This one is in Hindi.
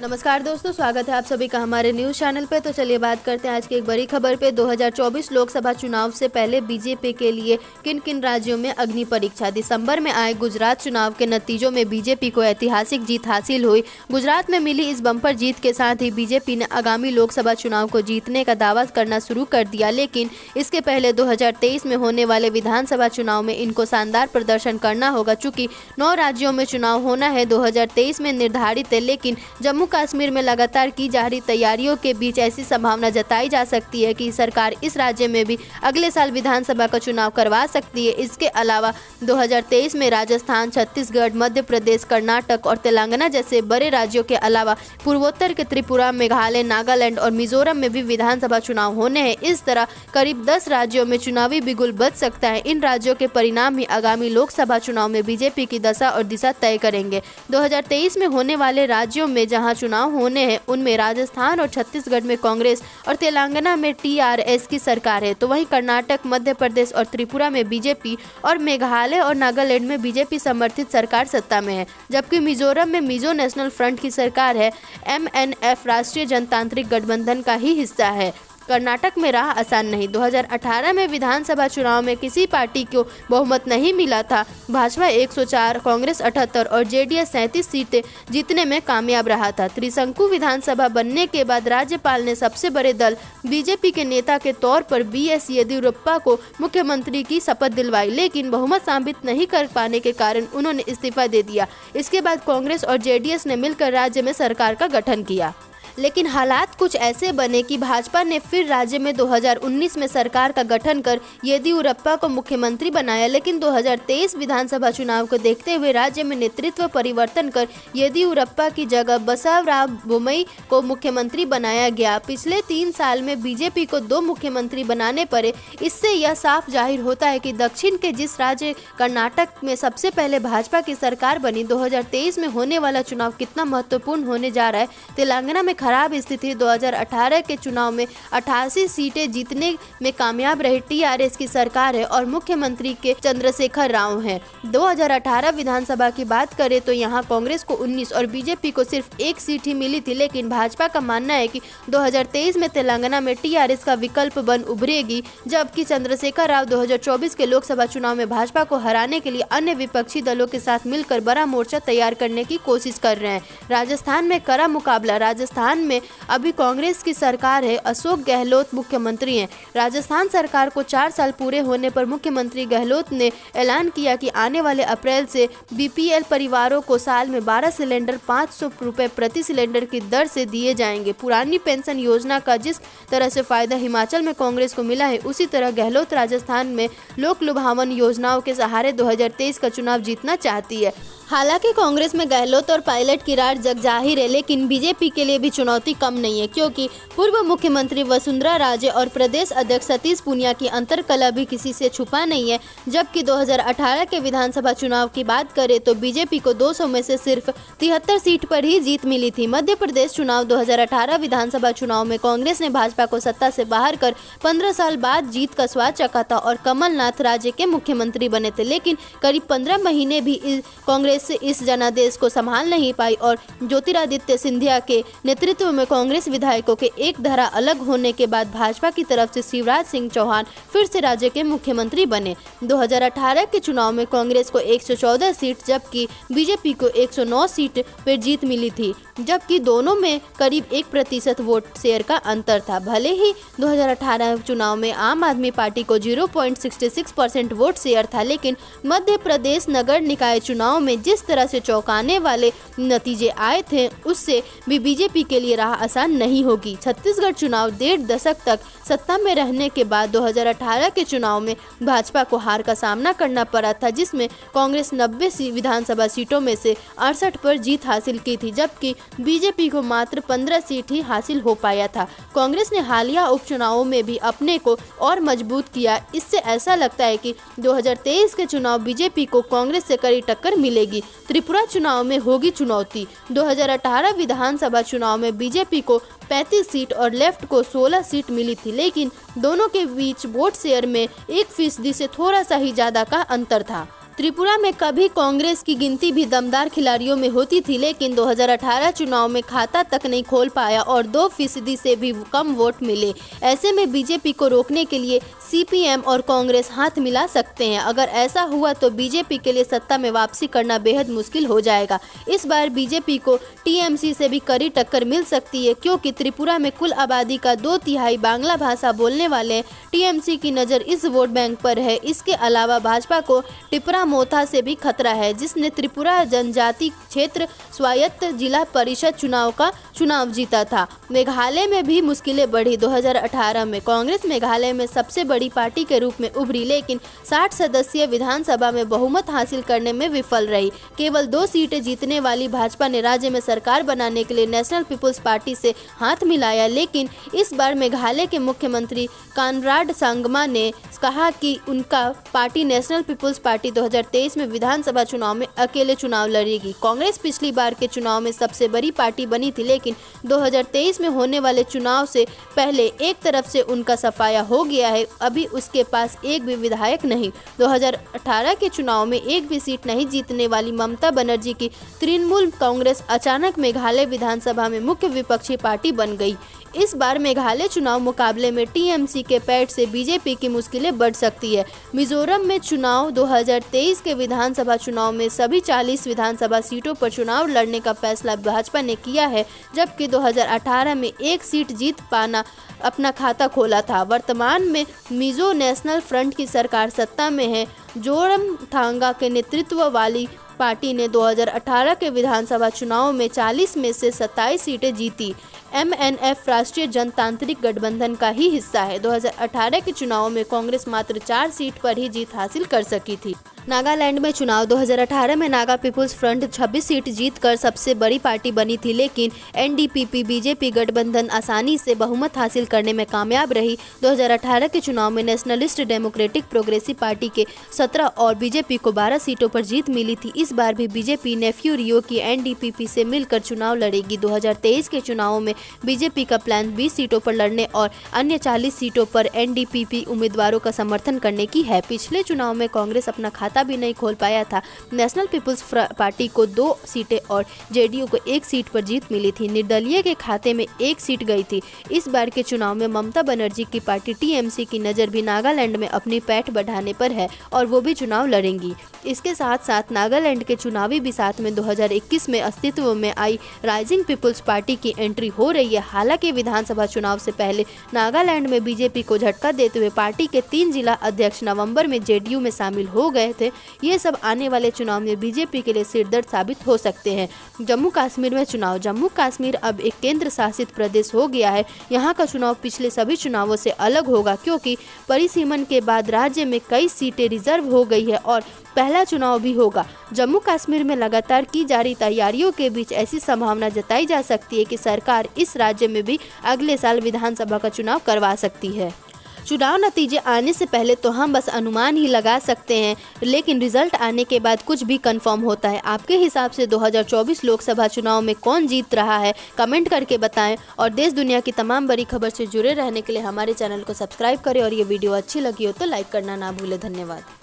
नमस्कार दोस्तों, स्वागत है आप सभी का हमारे न्यूज़ चैनल पे। तो चलिए बात करते हैं आज की एक बड़ी खबर पे। 2024 लोकसभा चुनाव से पहले बीजेपी के लिए किन किन राज्यों में अग्नि परीक्षा। दिसंबर में आए गुजरात चुनाव के नतीजों में बीजेपी को ऐतिहासिक जीत हासिल हुई। गुजरात में मिली इस बम्पर जीत के साथ ही बीजेपी ने आगामी लोकसभा चुनाव को जीतने का दावा करना शुरू कर दिया, लेकिन इसके पहले 2023 में होने वाले विधानसभा चुनाव में इनको शानदार प्रदर्शन करना होगा। चूँकि 9 राज्यों में चुनाव होना है 2023 में निर्धारित है, लेकिन जम्मू कश्मीर में लगातार की जा रही तैयारियों के बीच ऐसी संभावना जताई जा सकती है कि सरकार इस राज्य में भी अगले साल विधानसभा का चुनाव करवा सकती है। इसके अलावा 2023 में राजस्थान, छत्तीसगढ़, मध्य प्रदेश, कर्नाटक और तेलंगाना जैसे बड़े राज्यों के अलावा पूर्वोत्तर के त्रिपुरा, मेघालय, नागालैंड और मिजोरम में भी विधानसभा चुनाव होने हैं। इस तरह करीब 10 राज्यों में चुनावी बिगुल बज सकता है। इन राज्यों के परिणाम ही आगामी लोकसभा चुनाव में बीजेपी की दशा और दिशा तय करेंगे। 2023 में होने वाले राज्यों में जहां चुनाव होने हैं उनमें राजस्थान और छत्तीसगढ़ में कांग्रेस और तेलंगाना में टीआरएस की सरकार है, तो वहीं कर्नाटक, मध्य प्रदेश और त्रिपुरा में बीजेपी और मेघालय और नागालैंड में बीजेपी समर्थित सरकार सत्ता में है। जबकि मिजोरम में मिजो नेशनल फ्रंट की सरकार है। एमएनएफ राष्ट्रीय जनतांत्रिक गठबंधन का ही हिस्सा है। कर्नाटक में राह आसान नहीं। 2018 में विधानसभा चुनाव में किसी पार्टी को बहुमत नहीं मिला था। भाजपा 104, कांग्रेस 78 और जेडीएस 37 सीटें जीतने में कामयाब रहा था। त्रिशंकु विधानसभा बनने के बाद राज्यपाल ने सबसे बड़े दल बीजेपी के नेता के तौर पर बीएस येदियुरप्पा को मुख्यमंत्री की शपथ दिलवाई, लेकिन बहुमत साबित नहीं कर पाने के कारण उन्होंने इस्तीफा दे दिया। इसके बाद कांग्रेस और जेडीएस ने मिलकर राज्य में सरकार का गठन किया, लेकिन हालात कुछ ऐसे बने कि भाजपा ने फिर राज्य में 2019 में सरकार का गठन कर येदियुरप्पा को मुख्यमंत्री बनाया। लेकिन 2023 विधानसभा चुनाव को देखते हुए राज्य में नेतृत्व परिवर्तन कर येदियुरप्पा की जगह बसवराज बोम्मई को मुख्यमंत्री बनाया गया। पिछले 3 साल में बीजेपी को 2 मुख्यमंत्री बनाने पड़े। इससे यह साफ जाहिर होता है कि दक्षिण के जिस राज्य कर्नाटक में सबसे पहले भाजपा की सरकार बनी, 2023 में होने वाला चुनाव कितना महत्वपूर्ण होने जा रहा है। तेलंगाना में खराब स्थिति। 2018 के चुनाव में 88 सीटें जीतने में कामयाब रही टीआरएस की सरकार है और मुख्यमंत्री के चंद्रशेखर राव हैं। 2018 विधानसभा की बात करें तो यहां कांग्रेस को 19 और बीजेपी को सिर्फ 1 सीट ही मिली थी, लेकिन भाजपा का मानना है कि 2023 में तेलंगाना में टीआरएस का विकल्प बन उभरेगी, जबकि चंद्रशेखर राव 2024 के लोकसभा चुनाव में भाजपा को हराने के लिए अन्य विपक्षी दलों के साथ मिलकर बड़ा मोर्चा तैयार करने की कोशिश कर रहे हैं। राजस्थान में कड़ा मुकाबला। राजस्थान में अभी कांग्रेस की सरकार है। अशोक गहलोत मुख्यमंत्री हैं। राजस्थान सरकार को 4 साल पूरे होने पर मुख्यमंत्री गहलोत ने ऐलान किया कि आने वाले अप्रैल से बीपीएल परिवारों को साल में 12 सिलेंडर 500 रुपए प्रति सिलेंडर की दर से दिए जाएंगे। पुरानी पेंशन योजना का जिस तरह से फायदा हिमाचल में कांग्रेस को मिला है, उसी तरह गहलोत राजस्थान में लोक लुभावन योजनाओं के सहारे 2023 का चुनाव जीतना चाहती है। हालांकि कांग्रेस में गहलोत और पायलट की रार जग जाहिर है, लेकिन बीजेपी के लिए भी चुनौती कम नहीं है, क्योंकि पूर्व मुख्यमंत्री वसुंधरा राजे और प्रदेश अध्यक्ष सतीश पूनिया की अंतर्कलह भी किसी से छुपा नहीं है। जबकि 2018 के विधानसभा चुनाव की बात करें तो बीजेपी को 200 में से सिर्फ 73 सीट पर ही जीत मिली थी। मध्य प्रदेश चुनाव 2018 विधानसभा चुनाव में कांग्रेस ने भाजपा को सत्ता से बाहर कर 15 साल बाद जीत का स्वाद चखा था और कमलनाथ राज्य के मुख्यमंत्री बने थे, लेकिन करीब 15 महीने भी कांग्रेस से इस जनादेश को संभाल नहीं पाई और ज्योतिरादित्य सिंधिया के नेतृत्व में कांग्रेस विधायकों के एक धारा अलग होने के बाद भाजपा की तरफ से शिवराज सिंह चौहान फिर से राज्य के मुख्यमंत्री बने। 2018 के चुनाव में कांग्रेस को 114 सीट जबकि बीजेपी को 109 सीट पर जीत मिली थी, जबकि दोनों में करीब 1% वोट शेयर का अंतर था। भले ही 2018 चुनाव में आम आदमी पार्टी को 0.66% वोट शेयर था, लेकिन मध्य प्रदेश नगर निकाय चुनाव में जिस तरह से चौंकाने वाले नतीजे आए थे, उससे भी बीजेपी के लिए राह आसान नहीं होगी। छत्तीसगढ़ चुनाव 1.5 दशक तक सत्ता में रहने के बाद 2018 के चुनाव में भाजपा को हार का सामना करना पड़ा था, जिसमें कांग्रेस 90 विधानसभा सीटों में से 68 पर जीत हासिल की थी, जबकि बीजेपी को मात्र 15 सीट ही हासिल हो पाया था। कांग्रेस ने हालिया उपचुनावों में भी अपने को और मजबूत किया। इससे ऐसा लगता है कि 2023 के चुनाव बीजेपी को कांग्रेस से कड़ी टक्कर मिलेगी। त्रिपुरा चुनाव में होगी चुनौती। 2018 विधानसभा चुनाव में बीजेपी को 35 सीट और लेफ्ट को 16 सीट मिली थी, लेकिन दोनों के बीच वोट शेयर में 1% से थोड़ा सा ही ज्यादा का अंतर था। त्रिपुरा में कभी कांग्रेस की गिनती भी दमदार खिलाड़ियों में होती थी, लेकिन 2018 चुनाव में खाता तक नहीं खोल पाया और 2% से भी कम वोट मिले। ऐसे में बीजेपी को रोकने के लिए सीपीएम और कांग्रेस हाथ मिला सकते हैं। अगर ऐसा हुआ तो बीजेपी के लिए सत्ता में वापसी करना बेहद मुश्किल हो जाएगा। इस बार बीजेपी को टीएमसी से भी कड़ी टक्कर मिल सकती है, क्योंकि त्रिपुरा में कुल आबादी का 2/3 बांग्ला भाषा बोलने वाले हैं। टीएमसी की नज़र इस वोट बैंक पर है। इसके अलावा भाजपा को टिपरा मोथा से भी खतरा है, जिसने त्रिपुरा जनजाति क्षेत्र स्वायत्त जिला परिषद चुनाव जीता था। मेघालय में भी मुश्किलें बढ़ी। 2018 में कांग्रेस मेघालय में सबसे बड़ी पार्टी के रूप में उभरी, लेकिन 60 सदस्यीय विधानसभा में बहुमत हासिल करने में विफल रही। केवल 2 सीटें जीतने वाली भाजपा ने राज्य में सरकार बनाने के लिए नेशनल पीपुल्स पार्टी से हाथ मिलाया, लेकिन इस बार मेघालय के मुख्यमंत्री कॉनराड संगमा ने कहा कि उनका पार्टी नेशनल पीपुल्स पार्टी 2023 में विधानसभा चुनाव में अकेले चुनाव लड़ेगी। कांग्रेस पिछली बार के चुनाव में सबसे बड़ी पार्टी बनी थी, लेकिन 2023 में होने वाले चुनाव से पहले एक तरफ से उनका सफाया हो गया है। अभी उसके पास एक भी विधायक नहीं। 2018 के चुनाव में एक भी सीट नहीं जीतने वाली ममता बनर्जी की तृणमूल कांग्रेस अचानक मेघालय विधानसभा में मुख्य विपक्षी पार्टी बन गई। इस बार मेघालय चुनाव मुकाबले में टीएमसी के पैठ से बीजेपी की मुश्किलें बढ़ सकती है। मिजोरम में चुनाव 2023 के विधानसभा चुनाव में सभी 40 विधानसभा सीटों पर चुनाव लड़ने का फैसला भाजपा ने किया है, जबकि 2018 में एक सीट जीत पाना अपना खाता खोला था। वर्तमान में मिजो नेशनल फ्रंट की सरकार सत्ता में है। जोरमथांगा के नेतृत्व वाली पार्टी ने 2018 के विधानसभा चुनाव में 40 में से 27 सीटें जीती। एमएनएफ राष्ट्रीय जनतांत्रिक गठबंधन का ही हिस्सा है। 2018 के चुनाव में कांग्रेस मात्र 4 सीट पर ही जीत हासिल कर सकी थी। नागालैंड में चुनाव 2018 में नागा पीपुल्स फ्रंट 26 सीट जीतकर सबसे बड़ी पार्टी बनी थी, लेकिन एनडीपीपी बीजेपी गठबंधन आसानी से बहुमत हासिल करने में कामयाब रही। 2018 के चुनाव में नेशनलिस्ट डेमोक्रेटिक प्रोग्रेसिव पार्टी के 17 और बीजेपी को 12 सीटों पर जीत मिली थी। इस बार भी बीजेपी नेफ्यू रियो की एनडीपीपी से मिलकर चुनाव लड़ेगी। 2023 के चुनावों में बीजेपी का प्लान 20 सीटों पर लड़ने और अन्य 40 सीटों पर एनडीपीपी उम्मीदवारों का समर्थन करने की है। पिछले चुनाव में कांग्रेस अपना खाता भी नहीं खोल पाया था। नेशनल पीपुल्स पार्टी को 2 सीटें और जेडीयू को 1 सीट पर जीत मिली थी। निर्दलीय के खाते में 1 सीट गई थी। इस बार के चुनाव में ममता बनर्जी की पार्टी टीएमसी की नज़र भी नागालैंड में अपनी पैठ बढ़ाने पर है और वो भी चुनाव लड़ेंगी। इसके साथ साथ नागालैंड के चुनावी बिसात में 2021 में अस्तित्व में आई राइजिंग पीपुल्स पार्टी की एंट्री हो रही है। हालांकि विधानसभा चुनाव से पहले नागालैंड में बीजेपी को झटका देते हुए पार्टी के 3 जिला अध्यक्ष नवंबर में जेडीयू में शामिल हो गए थे। ये सब आने वाले चुनाव में बीजेपी के लिए सिरदर्द साबित हो सकते हैं। जम्मू कश्मीर में चुनाव। जम्मू कश्मीर अब एक केंद्र शासित प्रदेश हो गया है। यहाँ का चुनाव पिछले सभी चुनावों से अलग होगा, क्योंकि परिसीमन के बाद राज्य में कई सीटें रिजर्व हो गई है और पहला चुनाव भी होगा। जम्मू कश्मीर में लगातार की जा रही तैयारियों के बीच ऐसी संभावना जताई जा सकती है कि सरकार इस राज्य में भी अगले साल विधानसभा का चुनाव करवा सकती है। चुनाव नतीजे आने से पहले तो हम बस अनुमान ही लगा सकते हैं, लेकिन रिजल्ट आने के बाद कुछ भी कंफर्म होता है। आपके हिसाब से 2024 लोकसभा चुनाव में कौन जीत रहा है, कमेंट करके बताएं और देश दुनिया की तमाम बड़ी खबर से जुड़े रहने के लिए हमारे चैनल को सब्सक्राइब करें और ये वीडियो अच्छी लगी हो तो लाइक करना ना भूलें। धन्यवाद।